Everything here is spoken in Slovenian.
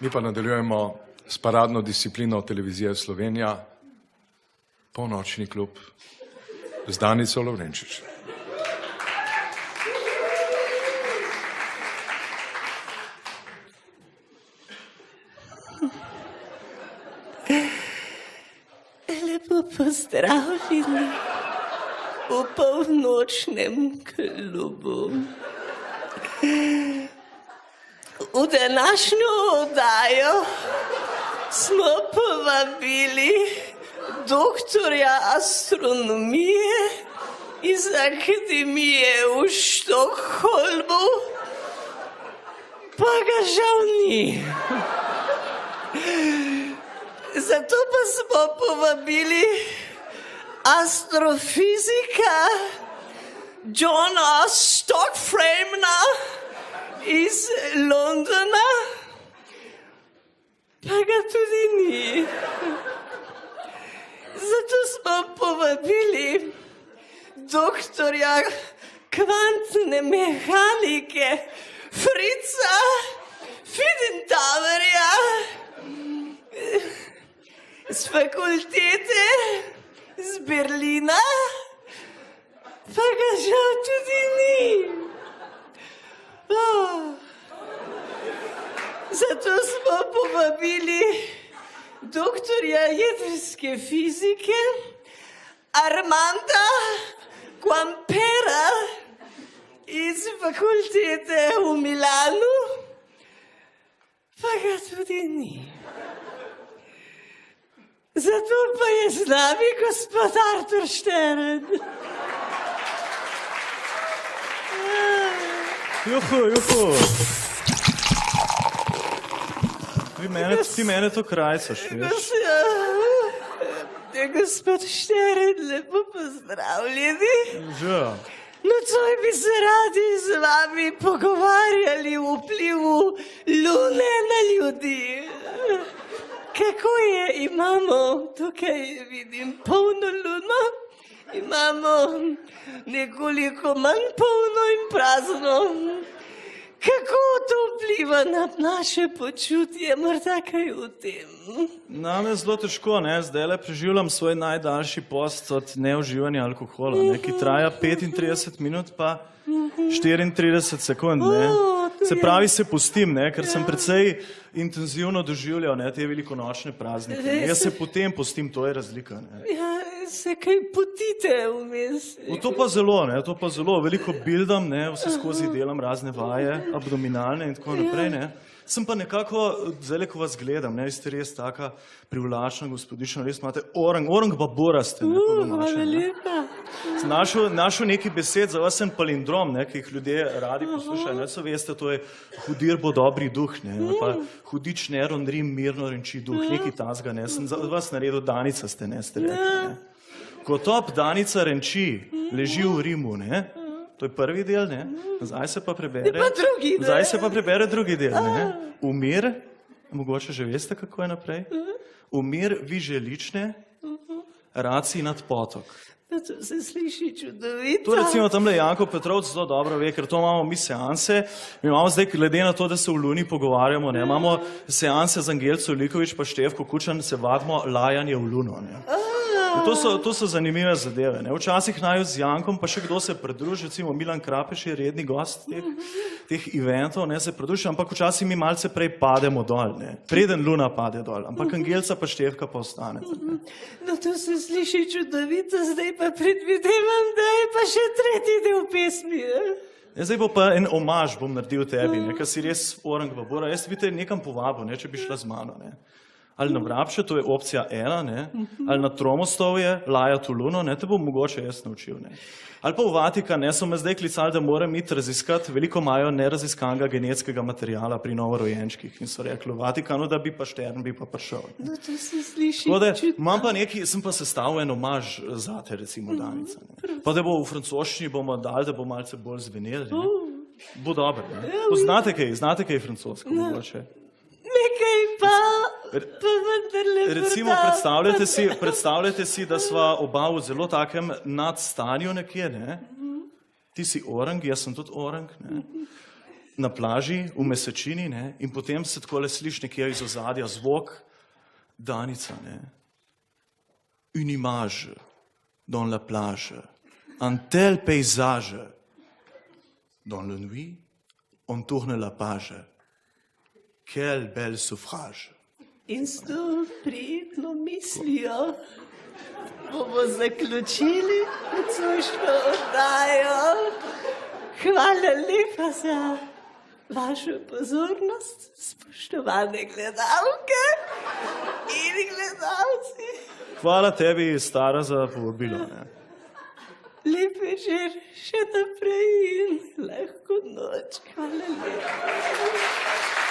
Mi pa nadaljujemo s paradno disciplino televizije Slovenija, polnočni klub z Danico Lovrenčič. Lepo pozdravljeni v polnočnem klubu. V današnjo oddajo smo povabili doktorja astronomije iz Akademije v Štokholmu, pa ga žal ni. Zato pa smo povabili astrofizika Johna Stockframena iz Londona, pa ga tudi ni. Zato smo povabili doktorja kvantne mehanike Fritza Fidentauerja z fakultete z Berlina, pa ga žal tudi ni. Zato smo povabili doktorja jedrske fizike Armanda Quampera iz fakultete v Milanu, pa ga tudi ni. Zato pa je z nami gospod Artur Štern. Juhu. Ti mene to krajcaš, veš? Gospod Štern, lepo pozdravljeni. Že. Nocoj bi se radi z vami pogovarjali o vplivu Lune na ljudi. Kako je? Imamo, tukaj vidim polno luno, imamo nekoliko manj polno in prazno. Kako to vpliva na naše počutje, morda kaj o tem? Nam je zelo težko, ne? Zdajle preživljam svoj najdaljši post od neuživanja alkohola, ne? Ki traja 35 minut pa 34 sekund, ne? Se pravi, se pustim, ne? Ker sem precej intenzivno doživljal, ne? Te velikonočne praznike. Jaz se potem pustim, to je razlika, ne? Ja, se kaj potite vmes? To pa zelo, ne? To pa zelo. Veliko bildam, ne? Vse skozi delam razne vaje, abdominalne in tako naprej, ne? Sem pa nekako, zdaj, ko vas gledam, ne? Ste res taka privlačna gospodična, res imate orang baboraste, ne? Hvala lepa. Našel neki besed, za vas sem palindrom, ne? Ki jih ljudje radi poslušajo, ne? So veste, to je hudir bo dobri duh, ne? Pa hudič neron rim, mirno renči duh, neki tazga, ne? Sem za vas naredil Danica ste, ne? Ste rekli, ne? Ko top Danica renči, leži v Rimu, ne? To je prvi del, ne? Zdaj se pa prebere drugi del, ne? Umir, mogoče že veste, kako je naprej? Umir viže lične, raci nad potok. To se sliši čudovito. To recimo tamle Janko Petrovc zelo dobro ve, ker to imamo mi seanse. Mi imamo zdaj, glede na to, da se v Luni pogovarjamo, ne? Imamo seanse z Angelco Likovič pa Štefko Kučan, se vadimo lajanje v Luno, ne? To so zanimive zadeve, ne? Včasih naju z Jankom, pa še kdo se pridruži, recimo Milan Krapeš je redni gost teh eventov, ne, se pridruži, ampak včasih mi malce prej pademo dol, ne? Preden Luna pade dol, ampak Angelca pa Štefka pa ostanete, ne? No, to se sliši čudovito, zdaj pa predvidevam, da je pa še tretji del pesmi, ne? Zdaj bo pa en omaž bom naredil tebi, ne, ker si res orang babora. Jaz bi te nekam povabil, ne, če bi šla z mano, ne. Ali na Vrapče, to je opcija 1, ne, ali na Tromostovje, lajati v Luno, ne, te bom mogoče jaz naučil, ne. Ali pa v Vatikan, ne, so me zdaj klicali, da moram iti raziskati, veliko imajo neraziskanega genetskega materiala pri novorojenčkih in so rekli v Vatikanu, da bi pa Štern bi pa prišel. No, to se sliši čudovito. Imam pa neki, sem pa sestavil en omaž zate, recimo Danica, ne. Pa da bo v francoščini bomo dali, da bo malce bolj zvenel, ne. Bo dobro, ne. Znate kaj francosko mogoče? Nekaj pa vendarle Recimo, predstavljajte si, da sva oba v zelo takem nadstanju nekje, ne? Ti si orang, jaz sem tudi orang, ne? na plaži v mesečini, ne, in potem se takole sliši nekje iz ozadja zvok, Danica, ne. Une image dans la plage, un tel paysage. Dans la nuit, on tourne la page. Quel bel suffrage. In s to prijetno mislijo bomo zaključili nocojšnjo oddajo. Hvala lepa za vašo pozornost, spoštovane gledalke in gledalci. Hvala tebi, stara, za povabilo. Ne. Lep večer še naprej in lahko noč. Hvala lepa.